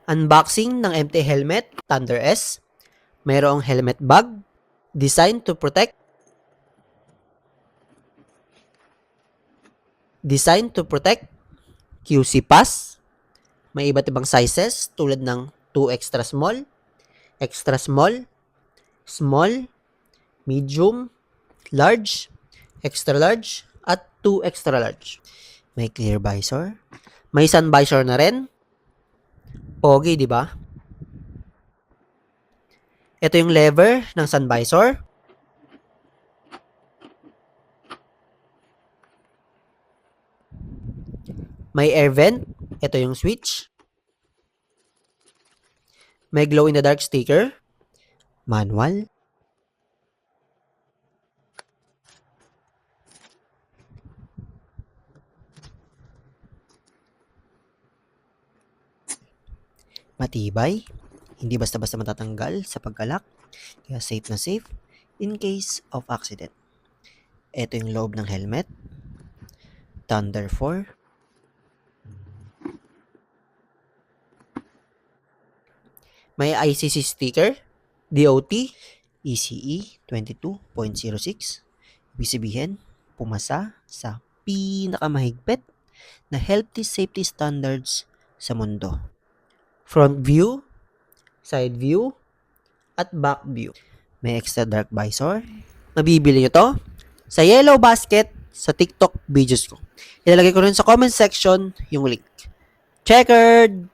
Unboxing ng MT helmet, Thunder S. Mayroong helmet bag, designed to protect. QC pass. May iba't ibang sizes tulad ng 2 extra small, small, medium, large, extra large, at 2 extra large. May clear visor. May sun visor na rin. Pogi, di ba? Ito yung lever ng sun visor. May air vent. Ito yung switch. May glow in the dark sticker. Manual. Matibay. Hindi basta-basta matatanggal sa pagkalak. Kaya safe na safe in case of accident. Ito yung loob ng helmet. Thunder 4. May ICC sticker. DOT. ECE 22.06. Ibig sabihin, pumasa sa pinakamahigpit na healthy safety standards sa mundo. Front view, side view, at back view. May extra dark visor. Mabibili nyo to sa Yellow Basket sa TikTok videos ko. Ilalagay ko rin sa comment section yung link. Checkered!